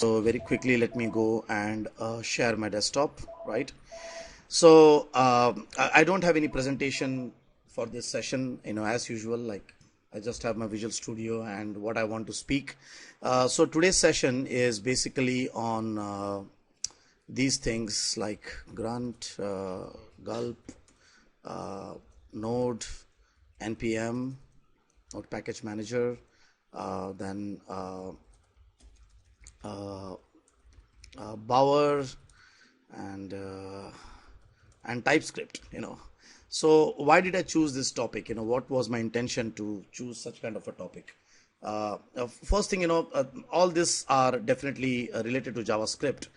So very quickly, let me go and share my desktop, right? So I don't have any presentation for this session, as usual, like I just have my Visual Studio and what I want to speak. So today's session is basically on these things like Grunt, GULP, Node, NPM, Node Package Manager, then BOWER and TypeScript. So why did I choose this topic? What was my intention to choose such kind of a topic? First thing, all this are definitely related to JavaScript.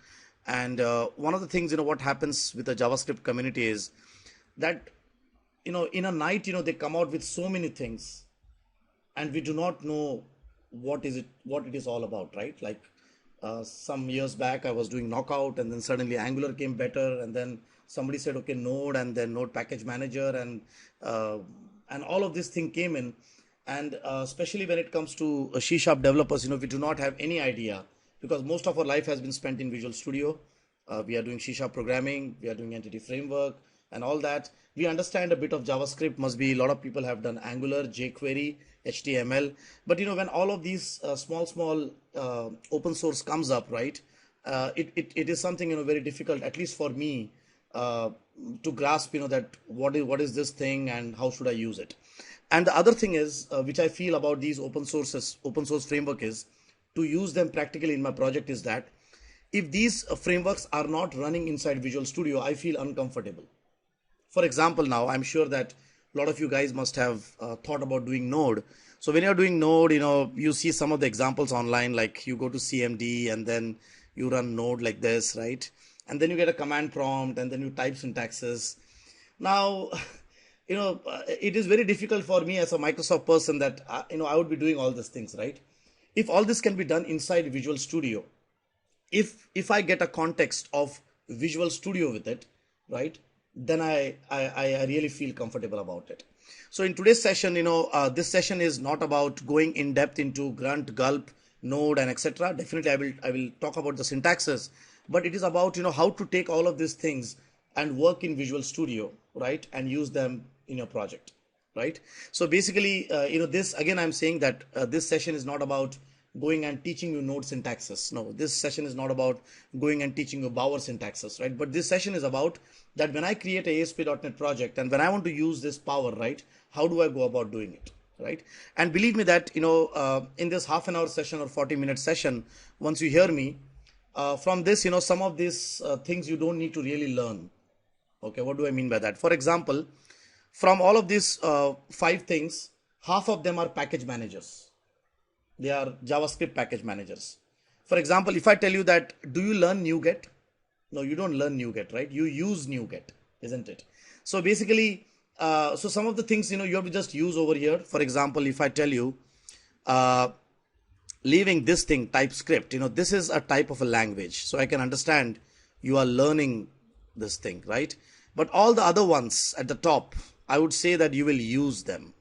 And one of the things, what happens with the JavaScript community is that, in a night, they come out with so many things and we do not know what it is all about, right? Like some years back, I was doing Knockout, and then suddenly Angular came better, and then somebody said, okay, Node, and then Node Package Manager, and all of this thing came in, and especially when it comes to C# developers, we do not have any idea because most of our life has been spent in Visual Studio. We are doing C# programming, we are doing entity framework, and all that. We understand a bit of JavaScript. Must be a lot of people have done Angular, jQuery, HTML. But when all of these small open source comes up, right? It is something very difficult, at least for me, to grasp that what is this thing and how should I use it. And the other thing is which I feel about these open source framework is to use them practically in my project is that if these frameworks are not running inside Visual Studio, I feel uncomfortable. For example, now I'm sure that a lot of you guys must have thought about doing Node. So when you're doing Node, you see some of the examples online, like you go to CMD and then you run Node like this, right? And then you get a command prompt and then you type syntaxes. Now, it is very difficult for me as a Microsoft person that, I would be doing all these things, right? If all this can be done inside Visual Studio, if I get a context of Visual Studio with it, right? Then I really feel comfortable about it. So in today's session, this session is not about going in depth into Grunt, GULP, Node, and etc. Definitely, I will talk about the syntaxes, but it is about how to take all of these things and work in Visual Studio, right, and use them in your project, right? So basically, this again, I'm saying that this session is not about going and teaching you Node syntaxes. No, this session is not about going and teaching you BOWER syntaxes, right? But this session is about that when I create a ASP.NET project and when I want to use this power, right, how do I go about doing it, right? And believe me that, in this half an hour session or 40-minute session, once you hear me, from this, some of these things you don't need to really learn. Okay, what do I mean by that? For example, from all of these 5 things, half of them are package managers. They are JavaScript package managers. For example, if I tell you that, do you learn NuGet? No, you don't learn NuGet, right? You use NuGet, isn't it? So basically, so some of the things, you have to just use over here. For example, if I tell you, leaving this thing, TypeScript, this is a type of a language. So I can understand you are learning this thing, right? But all the other ones at the top, I would say that you will use them.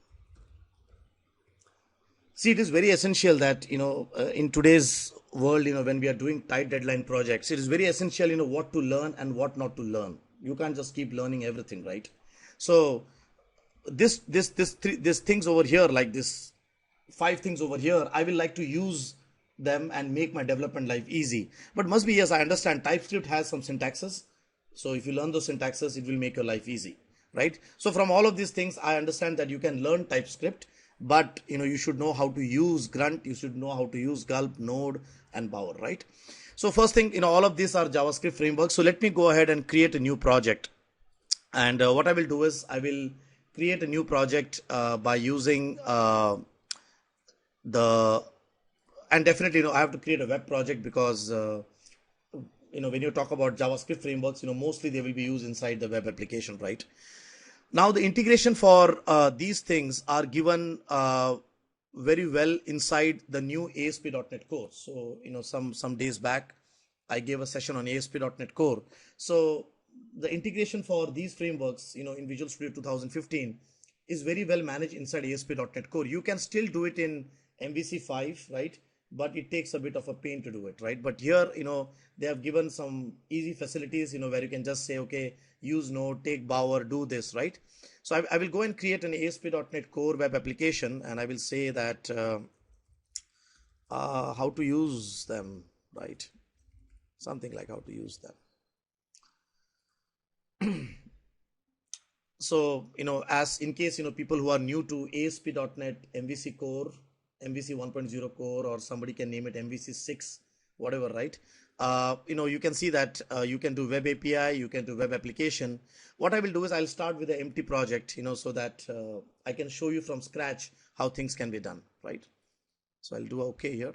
See, it is very essential that, in today's world, when we are doing tight deadline projects, it is very essential, what to learn and what not to learn. You can't just keep learning everything, right? So this things over here, like this 5 things over here, I will like to use them and make my development life easy. But must be, yes, I understand TypeScript has some syntaxes. So if you learn those syntaxes, it will make your life easy, right? So from all of these things, I understand that you can learn TypeScript, but you should know how to use Grunt, you should know how to use GULP, Node, and BOWER, right? So first thing, all of these are JavaScript frameworks. So let me go ahead and create a new project. And what I will do is I will create a new project by using and definitely, I have to create a web project because when you talk about JavaScript frameworks, mostly they will be used inside the web application, right? Now the integration for these things are given very well inside the new ASP.NET Core. So some days back I gave a session on ASP.NET Core. So the integration for these frameworks, in Visual Studio 2015 is very well managed inside ASP.NET Core. You can still do it in MVC5, right? but it takes a bit of a pain to do it, right? But here, they have given some easy facilities, where you can just say, okay, use Node, take BOWER, do this, right? So I will go and create an ASP.NET Core web application, and I will say that how to use them, right? Something like how to use them. So, as in case, people who are new to ASP.NET MVC Core, MVC 1.0 Core, or somebody can name it MVC 6, whatever, right? You can see that you can do web API, you can do web application. What I will do is I'll start with an empty project, so that I can show you from scratch how things can be done, right? So I'll do OK here.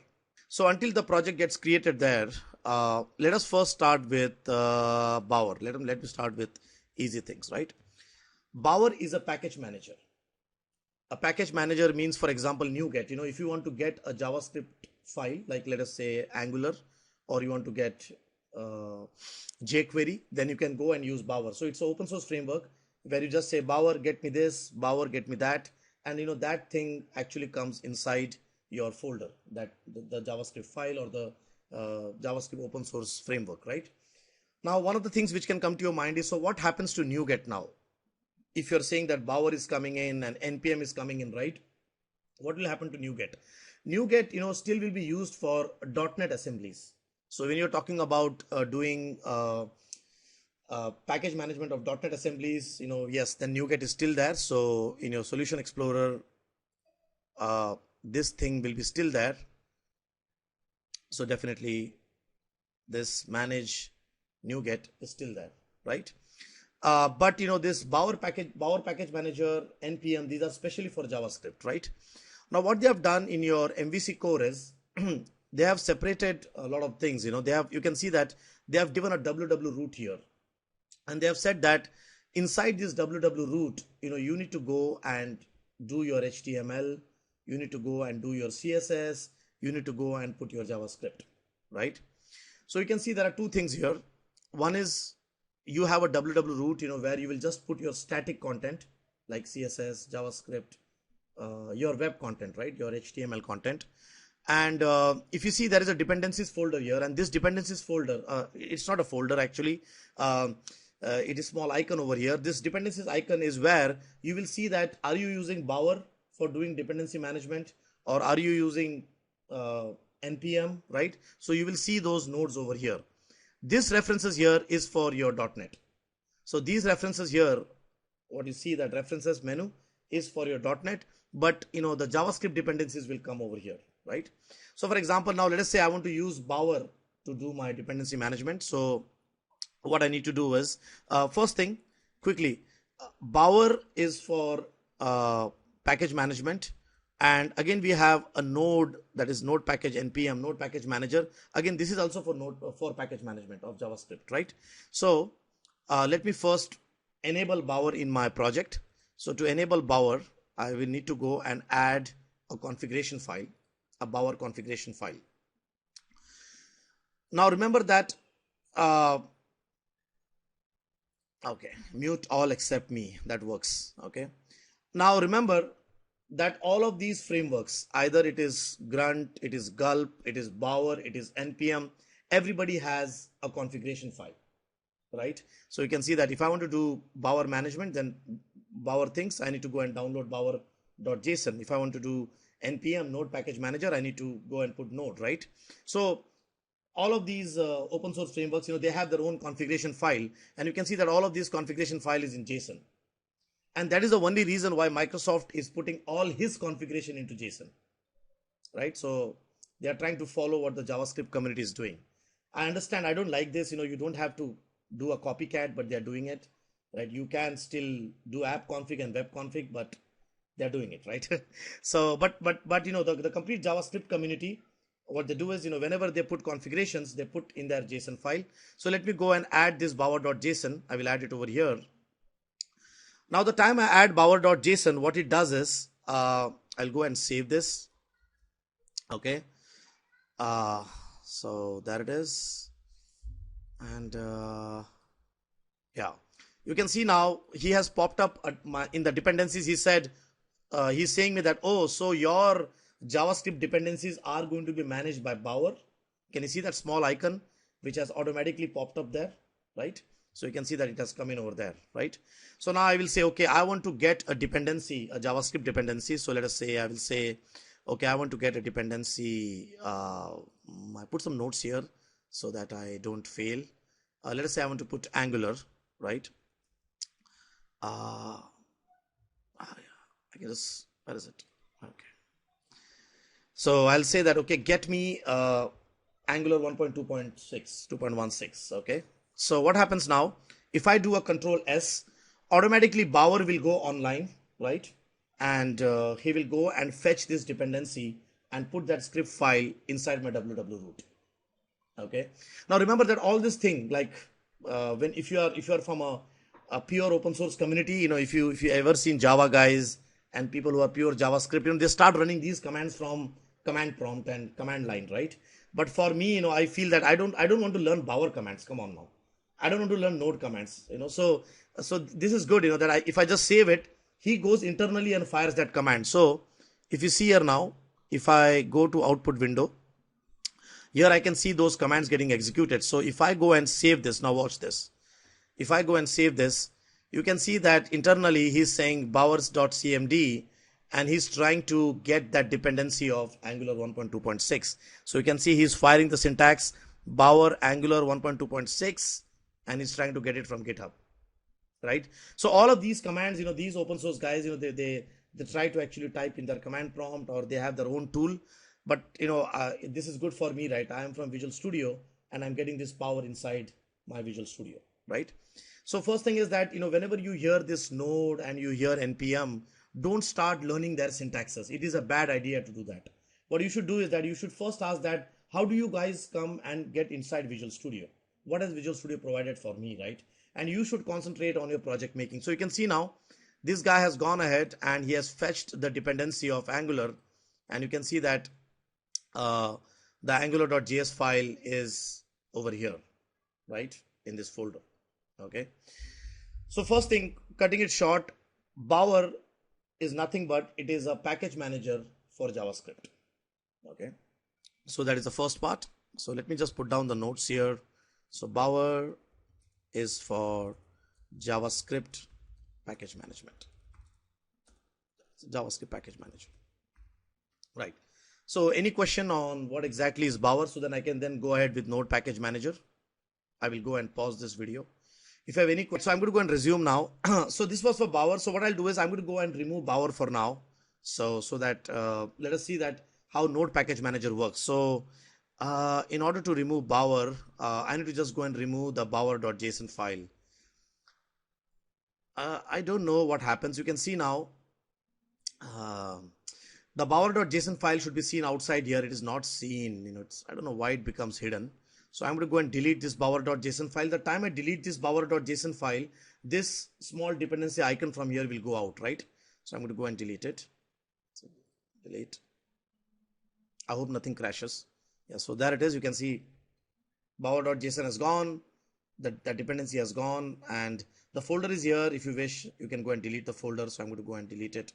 So until the project gets created there, let us first start with BOWER. Let me start with easy things, right? BOWER is a package manager. A package manager means, for example, NuGet. If you want to get a JavaScript file, like let us say Angular, or you want to get jQuery, then you can go and use BOWER. So it's an open source framework where you just say BOWER, get me this, BOWER, get me that. And that thing actually comes inside your folder, that the JavaScript file or the JavaScript open source framework, right? Now, one of the things which can come to your mind is, so what happens to NuGet now? If you're saying that BOWER is coming in and NPM is coming in, right? What will happen to NuGet? NuGet, still will be used for .NET assemblies. So when you're talking about doing package management of .NET assemblies, yes, then NuGet is still there. So in your Solution Explorer, this thing will be still there. So definitely this manage NuGet is still there, right? But this BOWER package manager, NPM, these are specially for JavaScript, right? Now what they have done in your MVC core is they have separated a lot of things. You can see that they have given a WW root here, and they have said that inside this WW root, you need to go and do your HTML, you need to go and do your CSS, you need to go and put your JavaScript, right? So you can see there are two things here. One is you have a WW root, where you will just put your static content like CSS, JavaScript, your web content, right? Your HTML content. And if you see, there is a dependencies folder here, and this dependencies folder, it's not a folder actually. It is small icon over here. This dependencies icon is where you will see that are you using BOWER for doing dependency management, or are you using NPM, right? So you will see those nodes over here. This references here is for your .NET. So these references here, what you see, that references menu is for your .NET, but the JavaScript dependencies will come over here, right? So for example, now let us say I want to use BOWER to do my dependency management. So what I need to do is, first thing, quickly, BOWER is for package management. And again, we have a node, that is node package NPM, node package manager. Again, this is also for package management of JavaScript, right? So let me first enable BOWER in my project. So to enable BOWER, I will need to go and add a configuration file, a BOWER configuration file. Now remember that, okay, mute all except me, that works, okay? Now remember that all of these frameworks, either it is Grunt, it is GULP, it is BOWER, it is NPM, everybody has a configuration file, right? So you can see that if I want to do BOWER management, then BOWER things, I need to go and download BOWER.json. If I want to do NPM, node package manager, I need to go and put node, right? So all of these open source frameworks, they have their own configuration file, and you can see that all of these configuration file is in JSON. And that is the only reason why Microsoft is putting all his configuration into JSON, right? So they are trying to follow what the JavaScript community is doing. I understand, I don't like this, you don't have to do a copycat, but they're doing it, right? You can still do app config and web config, but they're doing it, right? So, but the complete JavaScript community, what they do is, whenever they put configurations, they put in their JSON file. So let me go and add this BOWER.json. I will add it over here. Now the time I add BOWER.json, what it does is, I'll go and save this. Okay. So there it is. And yeah, you can see now he has popped up at in the dependencies. He said, he's saying me that, oh, so your JavaScript dependencies are going to be managed by BOWER. Can you see that small icon which has automatically popped up there, right? So you can see that it has come in over there, right? So now I will say, okay, I want to get a dependency, a JavaScript dependency. So let us say, I will say, okay, I want to get a dependency. I put some notes here so that I don't fail. Let us say I want to put Angular, right? I guess, where is it? Okay. So I'll say that, okay, get me Angular 1.2.6, 2.16, okay? So what happens now, if I do a control S, automatically BOWER will go online, right? And he will go and fetch this dependency and put that script file inside my www root. Okay. Now remember that all this thing, like if you are from a pure open source community, you know, if you ever seen Java guys and people who are pure JavaScript, you know, they start running these commands from command prompt and command line, right? But for me, you know, I feel that I don't want to learn BOWER commands. Come on now. I don't want to learn node commands, you know. So this is good, you know, that if I just save it, he goes internally and fires that command. So if you see here now, if I go to output window, here I can see those commands getting executed. So if I go and save this, now watch this. If I go and save this, you can see that internally he's saying bowers.cmd and he's trying to get that dependency of Angular 1.2.6. So you can see he's firing the syntax bower Angular 1.2.6 and he's trying to get it from GitHub, right? So all of these commands, you know, these open source guys, you know, they try to actually type in their command prompt or they have their own tool. But, you know, this is good for me, right? I am from Visual Studio and I'm getting this power inside my Visual Studio, right? So first thing is that, you know, whenever you hear this node and you hear NPM, don't start learning their syntaxes. It is a bad idea to do that. What you should do is that you should first ask that, how do you guys come and get inside Visual Studio? What has Visual Studio provided for me, right? And you should concentrate on your project making. So you can see now, this guy has gone ahead and he has fetched the dependency of Angular. And you can see that the angular.js file is over here, right, in this folder. Okay. So first thing, cutting it short, BOWER is nothing but it is a package manager for JavaScript. Okay. So that is the first part. So let me just put down the notes here. So BOWER is for JavaScript package management. JavaScript package manager. Right. So any question on what exactly is BOWER, so then I can then go ahead with Node Package Manager. I will go and pause this video. If you have any questions, so I'm going to go and resume now. So this was for BOWER. So what I'll do is I'm going to go and remove BOWER for now. So that let us see that how Node Package Manager works. So in order to remove BOWER, I need to just go and remove the bower.json file. I don't know what happens. You can see now. The bower.json file should be seen outside here. It is not seen, you know, I don't know why it becomes hidden. So I'm going to go and delete this bower.json file. The time I delete this bower.json file, this small dependency icon from here will go out, right? So I'm going to go and delete it. So delete. I hope nothing crashes. Yeah, so there it is. You can see bower.json has gone. The dependency has gone and the folder is here. If you wish, you can go and delete the folder. So I'm going to go and delete it.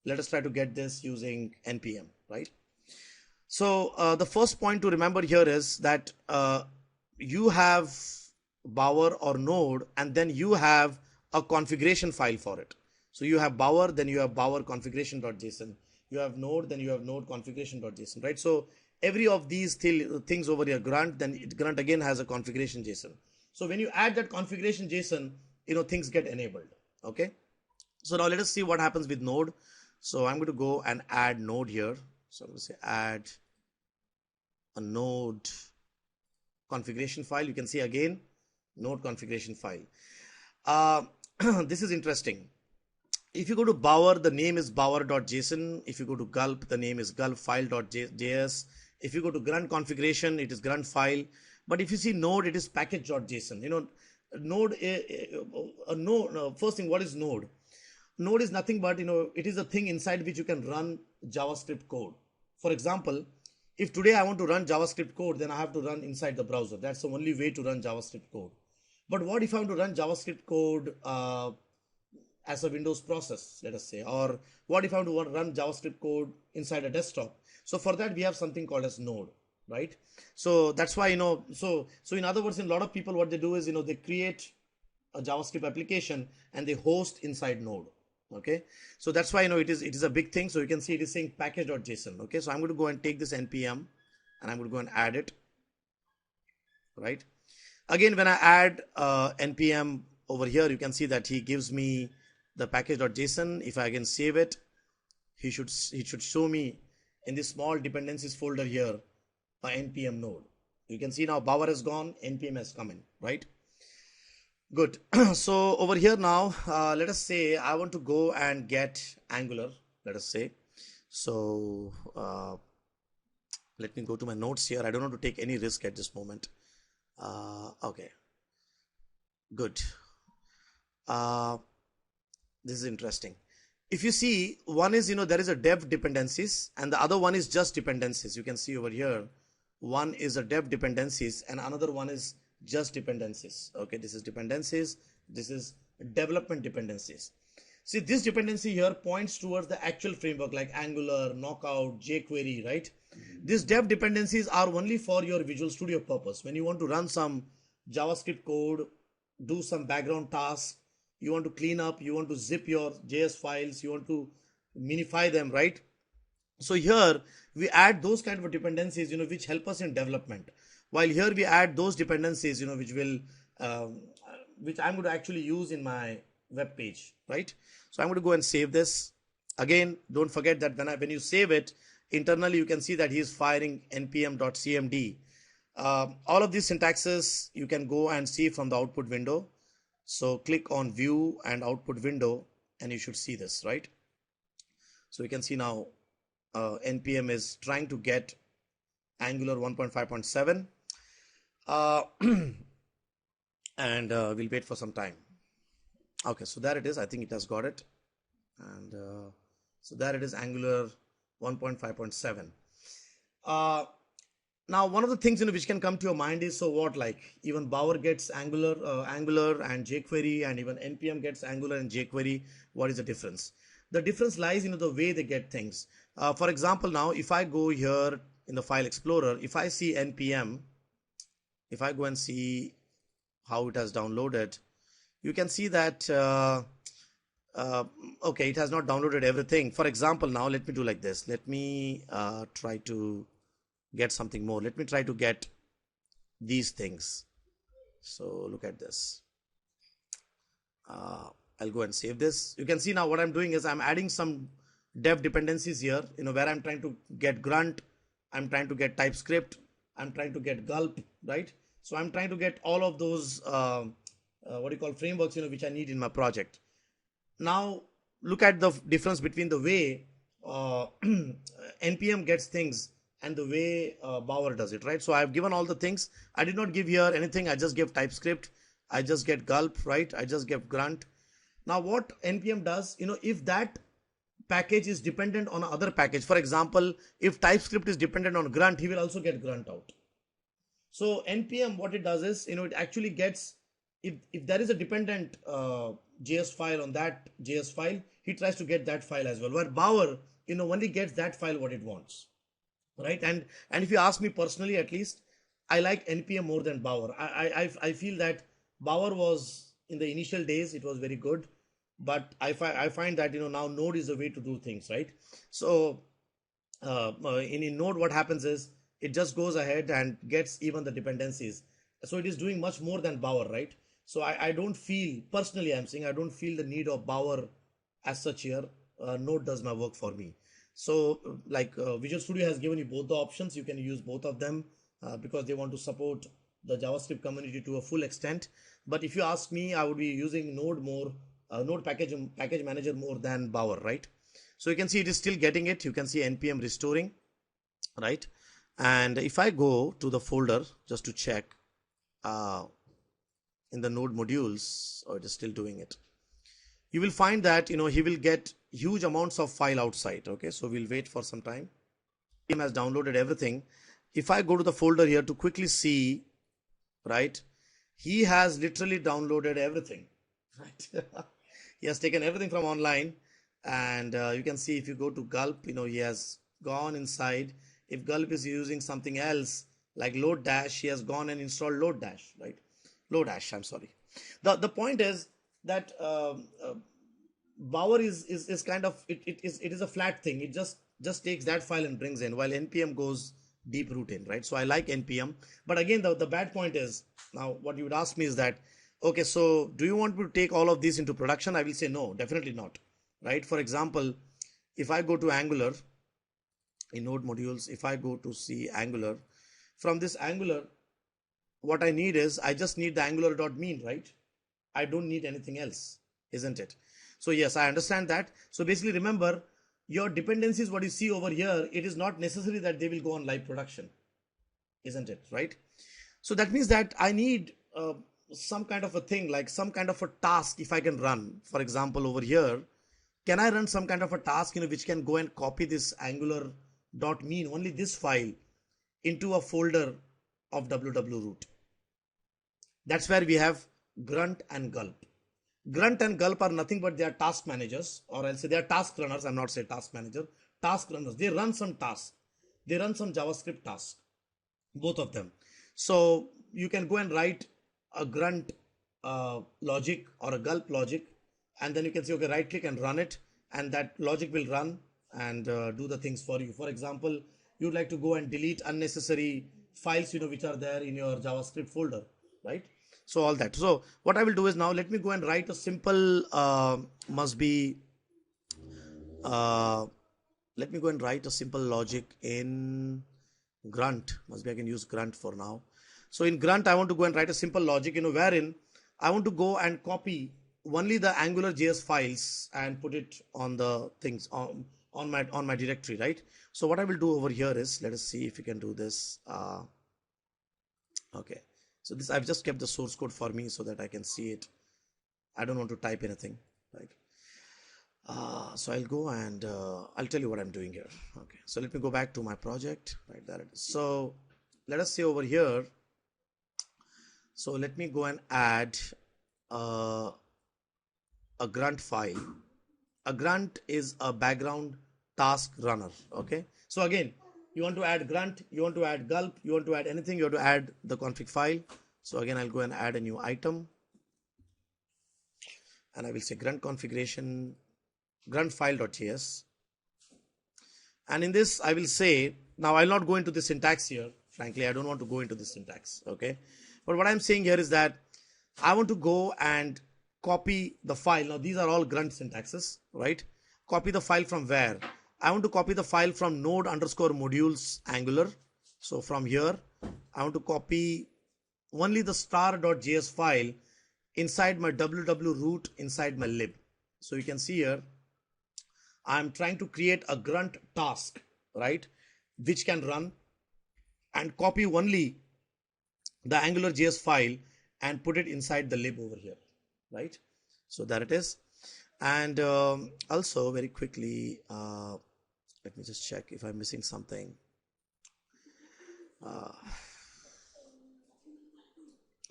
Let us try to get this using NPM, right? So the first point to remember here is that you have BOWER or node and then you have a configuration file for it. So you have BOWER, then you have BOWER configuration.json. You have node, then you have node configuration.json, right? So every of these things over here, Grunt, then Grunt again has a configuration JSON. So when you add that configuration JSON, you know, things get enabled, okay? So now let us see what happens with node. So I'm going to go and add node here. So I'm going to say add a node configuration file. You can see again, node configuration file. This is interesting. If you go to BOWER, the name is bower.json. If you go to GULP, the name is gulp-file.js. If you go to Grunt configuration, it is Grunt file. But if you see node, it is package.json. You know, node, first thing, what is node? Node is nothing but, you know, it is a thing inside which you can run JavaScript code. For example, if today I want to run JavaScript code, then I have to run inside the browser. That's the only way to run JavaScript code. But what if I want to run JavaScript code as a Windows process, let us say, or what if I want to run JavaScript code inside a desktop? So for that, we have something called as Node, right? So that's why, so in other words, in a lot of people, what they do is, they create a JavaScript application and they host inside Node. Okay, so that's why, it is a big thing. So you can see it is saying package.json. Okay, so I'm going to go and take this NPM and I'm going to go and add it, right? Again, when I add NPM over here, you can see that he gives me the package.json. If I can save it, he should show me in this small dependencies folder here a NPM node. You can see now BOWER is gone, NPM has come in, right? Good. So over here now, let us say I want to go and get Angular, let us say. So let me go to my notes here. I don't want to take any risk at this moment. Okay, good. This is interesting. If you see, one is, there is a dev dependencies and the other one is just dependencies. You can see over here, one is a dev dependencies and another one is just dependencies. Okay, this is dependencies, this is development dependencies. See, this dependency here points towards the actual framework like Angular, Knockout, jQuery, right? These dev dependencies are only for your Visual Studio purpose. When you want to run some JavaScript code, do some background tasks, you want to clean up, you want to zip your JS files, you want to minify them, right? So here we add those kind of dependencies, which help us in development. While here we add those dependencies, which will, which I'm going to actually use in my web page, right? So I'm going to go and save this. Again, don't forget that when you save it, internally you can see that he is firing npm.cmd. All of these syntaxes you can go and see from the output window. So click on view and output window and you should see this, right? So you can see now npm is trying to get Angular 1.5.7 and we'll wait for some time. Okay, so there it is. I think it has got it. And so there it is, Angular 1.5.7. Now, one of the things which can come to your mind is, so what, like even BOWER gets Angular and jQuery, and even NPM gets Angular and jQuery. What is the difference? The difference lies in the way they get things. For example, now if I go here in the file explorer, if I see NPM, if I go and see how it has downloaded, you can see that okay, it has not downloaded everything. For example, now let me do like this. Let me try to get something more. Let me try to get these things. So look at this. I'll go and save this. You can see now what I'm doing is I'm adding some dev dependencies here, where I'm trying to get Grunt, I'm trying to get Typescript, I'm trying to get GULP, right? So I'm trying to get all of those frameworks, which I need in my project. Now look at the difference between the way NPM gets things and the way BOWER does it, right? So I've given all the things. I did not give here anything. I just gave Typescript. I just get GULP, right? I just give Grunt. Now what NPM does, if that package is dependent on another package, for example, if Typescript is dependent on Grunt, he will also get Grunt out. So NPM, what it does is, it actually gets, if there is a dependent JS file on that JS file, he tries to get that file as well. Where BOWER, only gets that file what it wants, right? And if you ask me personally, at least, I like NPM more than BOWER. I feel that BOWER was, in the initial days, it was very good. But I find that, now Node is the way to do things, right? So in Node, what happens is, it just goes ahead and gets even the dependencies. So it is doing much more than BOWER, right? So I don't feel, personally I'm saying, I don't feel the need of BOWER as such here. Node does my work for me. So like Visual Studio has given you both the options. You can use both of them because they want to support the JavaScript community to a full extent. But if you ask me, I would be using Node more, Node package manager more than BOWER, right? So you can see it is still getting it. You can see NPM restoring, right? And if I go to the folder just to check in the Node modules, or it is still doing it, you will find that, he will get huge amounts of file outside. Okay, so we'll wait for some time. NPM has downloaded everything. If I go to the folder here to quickly see, right, he has literally downloaded everything, right? He has taken everything from online, and you can see if you go to gulp, he has gone inside. If gulp is using something else like load dash, he has gone and installed load dash, right? Lodash, I'm sorry. The point is that BOWER is kind of it is a flat thing. It just takes that file and brings in, while NPM goes deep root in, right? So I like NPM, but again the bad point is, now what you would ask me is that, okay, so do you want me to take all of these into production? I will say no, definitely not, right? For example, if I go to Angular in node modules, if I go to see Angular, from this Angular, what I need is, I just need the angular.mean, right? I don't need anything else, isn't it? So yes, I understand that. So basically, remember, your dependencies, what you see over here, it is not necessary that they will go on live production, isn't it, right? So that means that I need some kind of a thing, like some kind of a task if I can run. For example, over here, can I run some kind of a task, which can go and copy this angular.mean, only this file, into a folder of ww root? That's where we have Grunt and Gulp. Grunt and Gulp are nothing but they are task managers, or I'll say they are task runners. I'm not saying task manager, task runners. They run some tasks. They run some JavaScript tasks, both of them. So you can go and write a Grunt logic or a Gulp logic, and then you can say, okay, right click and run it, and that logic will run and do the things for you. For example, you'd like to go and delete unnecessary files, which are there in your JavaScript folder, right? So all that. So what I will do is, now let me go and write a simple let me go and write a simple logic in Grunt. Must be I can use Grunt for now. So in Grunt, I want to go and write a simple logic, wherein I want to go and copy only the AngularJS files and put it on the things on my directory, right? So what I will do over here is, let us see if we can do this. Okay. So this, I've just kept the source code for me so that I can see it. I don't want to type anything, right? So I'll go and I'll tell you what I'm doing here. Okay, so let me go back to my project, right? There it is. So let us say over here, so let me go and add a Grunt file. A Grunt is a background task runner, okay? So again, you want to add Grunt, you want to add Gulp, you want to add anything, you have to add the config file. So again, I'll go and add a new item, and I will say Grunt configuration, Grunt file.js. And in this, I will say, now I'll not go into the syntax here. Frankly, I don't want to go into the syntax, okay? But what I'm saying here is that I want to go and copy the file. Now these are all Grunt syntaxes, right? Copy the file from where? I want to copy the file from node_modules Angular. So from here, I want to copy only the star.js file inside my ww root inside my lib. So you can see here, I'm trying to create a Grunt task, right? Which can run and copy only the AngularJS file and put it inside the lib over here, right? So there it is. And also very quickly, let me just check if I'm missing something.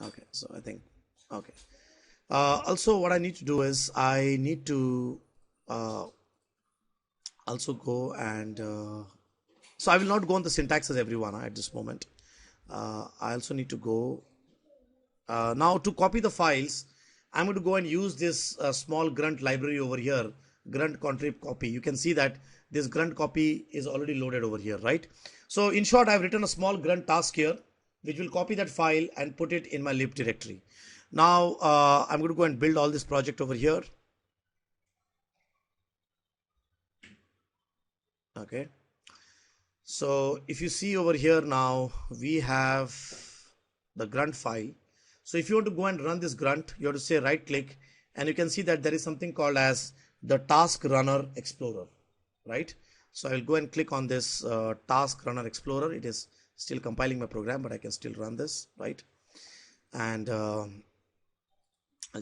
Okay, so I think, okay. Also what I need to do is, I need to also go and, so I will not go on the syntaxes everyone at this moment. I also need to go, now to copy the files, I'm going to go and use this small Grunt library over here, Grunt contrib copy. You can see that this Grunt copy is already loaded over here, right? So in short, I've written a small Grunt task here, which will copy that file and put it in my lib directory. Now I'm going to go and build all this project over here. Okay. So if you see over here now, we have the Grunt file. So if you want to go and run this Grunt, you have to say right click, and you can see that there is something called as the Task Runner Explorer, right? So I'll go and click on this Task Runner Explorer. It is still compiling my program, but I can still run this, right? And I'll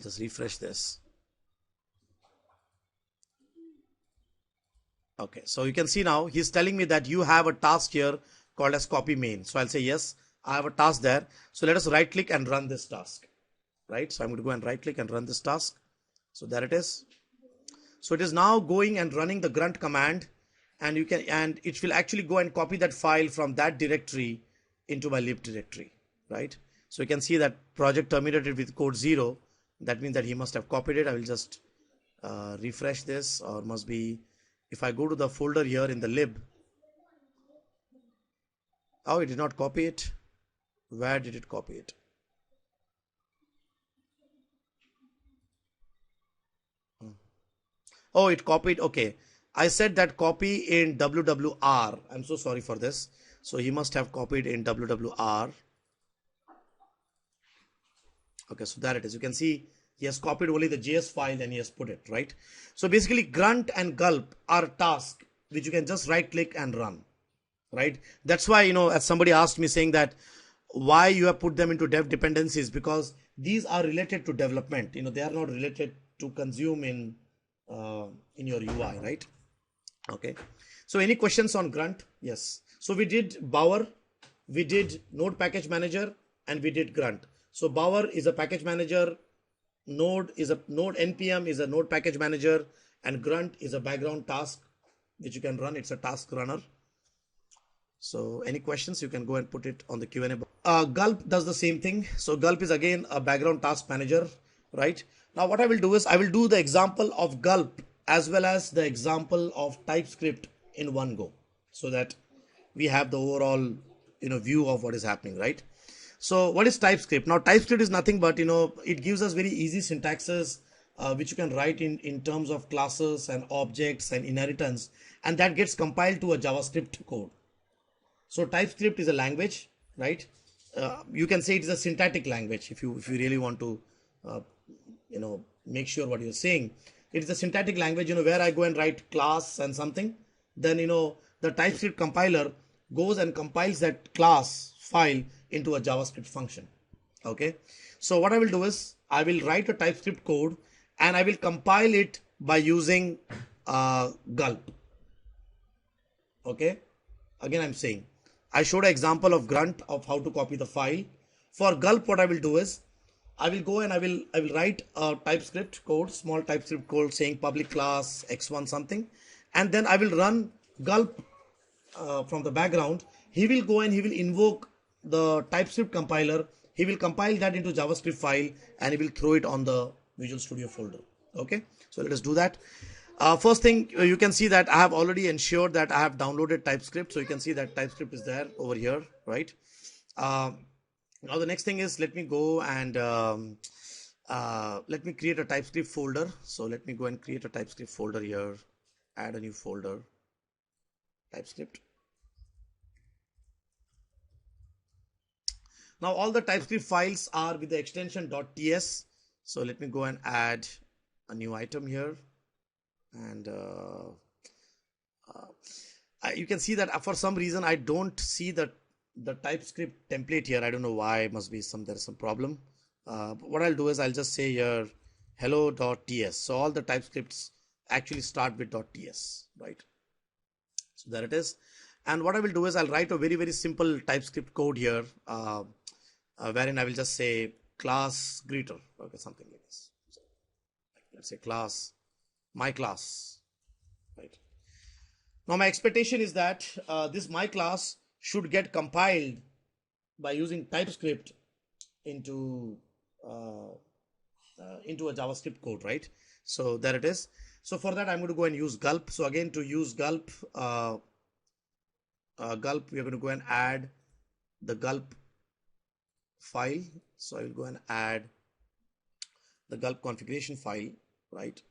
just refresh this. Okay, so you can see now he's telling me that you have a task here called as copy main. So I'll say yes, I have a task there. So let us right click and run this task, right? So I'm going to go and right click and run this task. So there it is. So it is now going and running the grunt command, and it will actually go and copy that file from that directory into my lib directory, right? So you can see that project terminated with code 0. That means that he must have copied it. I will just refresh this, or must be, if I go to the folder here in the lib. Oh, it did not copy it. Where did it copy it? Oh, it copied. Okay. I said that copy in WWR. I'm so sorry for this. So he must have copied in WWR. Okay, so there it is. You can see he has copied only the JS file and he has put it, right? So basically grunt and gulp are tasks which you can just right click and run, right? That's why, as somebody asked me saying that why you have put them into dev dependencies, because these are related to development. They are not related to consume in your UI, right? Okay. So any questions on grunt? Yes. So we did BOWER, we did node package manager, and we did grunt. So BOWER is a package manager, node NPM is a node package manager, and grunt is a background task which you can run. It's a task runner. So any questions, you can go and put it on the Q&A. Gulp does the same thing. So Gulp is again a background task manager, right? Now what I will do is I will do the example of Gulp as well as the example of TypeScript in one go, so that we have the overall view of what is happening, right? So what is TypeScript? Now TypeScript is nothing but it gives us very easy syntaxes which you can write in terms of classes and objects and inheritance, and that gets compiled to a JavaScript code. So TypeScript is a language, right? You can say it is a syntactic language if you really want to make sure what you're saying. It is a syntactic language, where I go and write class and something, then the TypeScript compiler goes and compiles that class file into a JavaScript function. Okay, so what I will do is I will write a TypeScript code and I will compile it by using gulp. Okay, again I'm saying I showed an example of grunt of how to copy the file. For gulp, what I will do is I will go and I will write a TypeScript code, small TypeScript code saying public class x1 something, and then I will run gulp from the background. He will go and he will invoke the TypeScript compiler. He will compile that into JavaScript file and he will throw it on the Visual Studio folder. Okay, so let us do that. First thing, you can see that I have already ensured that I have downloaded TypeScript. So you can see that TypeScript is there over here, right? Now the next thing is, let me go and let me create a TypeScript folder. So let me go and create a TypeScript folder here, add a new folder, TypeScript. Now all the TypeScript files are with the extension .ts. So let me go and add a new item here. And you can see that for some reason I don't see the TypeScript template here. I don't know why. Must be there's some problem. But what I'll do is I'll just say here hello.ts. So all the TypeScripts actually start with .ts, right? So there it is. And what I will do is I'll write a very, very simple TypeScript code here, wherein I will just say class greeter, okay, something like this. So let's say class, my class, right? Now my expectation is that this my class should get compiled by using TypeScript into a JavaScript code, right? So there it is. So for that I'm going to go and use gulp. So again, to use gulp, gulp, we are going to go and add the gulp file. So I will go and add the gulp configuration file, right?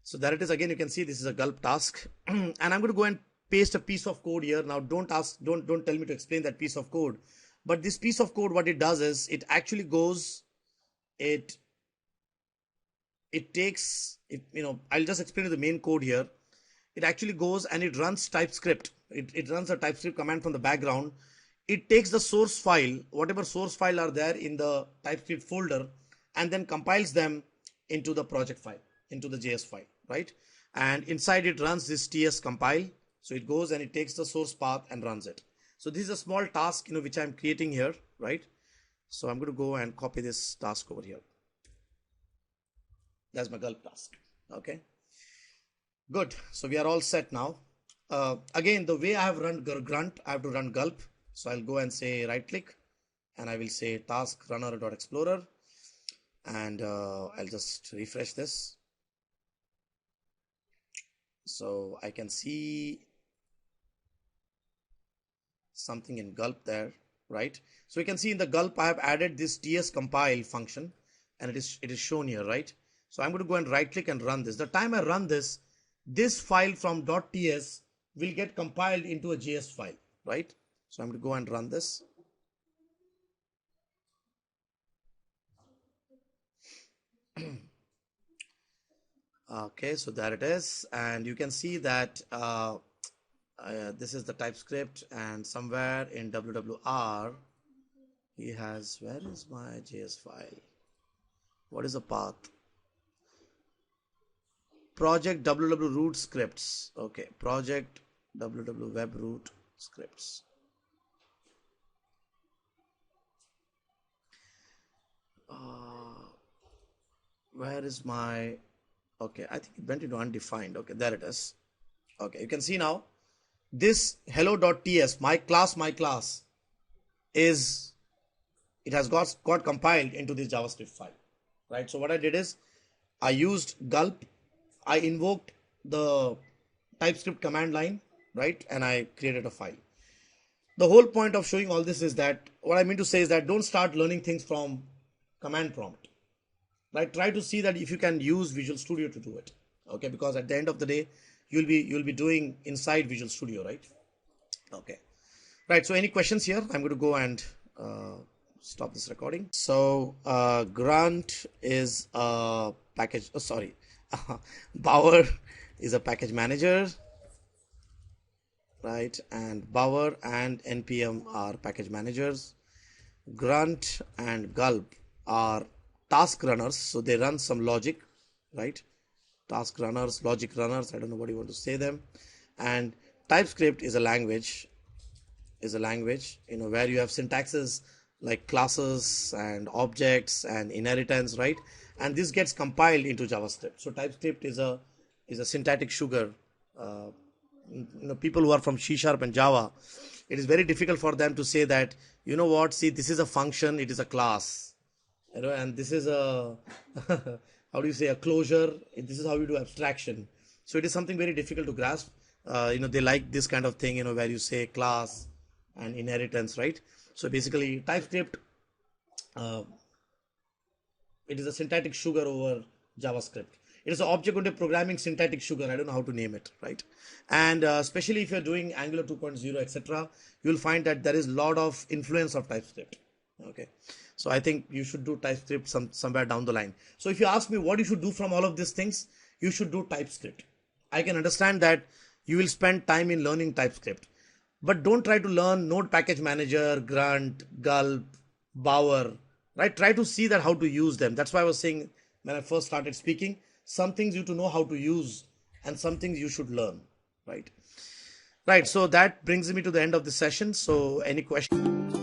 So there it is. Again, you can see this is a gulp task and I'm going to go and paste a piece of code here. Now don't tell me to explain that piece of code, but this piece of code, what it does is it actually goes, it takes it, I'll just explain the main code here. It actually goes and it runs TypeScript. It runs a TypeScript command from the background. It takes the source file, whatever source file are there in the TypeScript folder, and then compiles them into the project file, into the JS file, right? And inside it runs this TS compile. So it goes and it takes the source path and runs it. So this is a small task, which I'm creating here, right? So I'm going to go and copy this task over here. That's my gulp task. Okay, good. So we are all set now. Again, the way I have run grunt, I have to run gulp. So I'll go and say right click and I will say task runner.explorer, and I'll just refresh this. So I can see something in gulp there, right? So you can see in the gulp I have added this ts compile function, and it is shown here, right? So I'm going to go and right click and run this. The time I run this, this file from .ts will get compiled into a JS file, right? So I'm going to go and run this. Okay, so there it is, and you can see that this is the TypeScript, and somewhere in WWR he has, where is my JS file? What is the path? Project www root scripts. Okay, project www web root scripts. Where is my, okay, I think it went into undefined. Okay, there it is. Okay, you can see now this hello.ts, my class is, it has got compiled into this JavaScript file, right? So what I did is I used gulp, I invoked the TypeScript command line, right? And I created a file. The whole point of showing all this is that, what I mean to say is that don't start learning things from command prompt, right? Try to see that if you can use Visual Studio to do it, okay? Because at the end of the day, you'll be doing inside Visual Studio, right? Okay, right. So any questions here? I'm going to go and stop this recording. So Grunt is a package, oh, sorry, BOWER is a package manager, right? And BOWER and NPM are package managers. Grunt and gulp are task runners, so they run some logic, right? Task runners, logic runners, I don't know what you want to say them. And TypeScript is a language, you know, where you have syntaxes like classes and objects and inheritance, right? And this gets compiled into JavaScript. So TypeScript is a syntactic sugar. You know, people who are from C# and Java, it is very difficult for them to say that, you know what, see, this is a function, it is a class, you know, and this is a how do you say, a closure, this is how you do abstraction. So it is something very difficult to grasp. You know, they like this kind of thing, you know, where you say class and inheritance, right? So basically TypeScript, it is a syntactic sugar over JavaScript. It is an object-oriented programming syntactic sugar. I don't know how to name it, right? And especially if you're doing Angular 2.0, etc., you'll find that there is a lot of influence of TypeScript. Okay, so I think you should do TypeScript somewhere down the line. So if you ask me what you should do from all of these things, you should do TypeScript. I can understand that you will spend time in learning TypeScript, but don't try to learn Node Package Manager, Grunt, Gulp, BOWER, right? Try to see that how to use them. That's why I was saying when I first started speaking, some things you to know how to use and some things you should learn, right? Right. So that brings me to the end of the session. So any questions?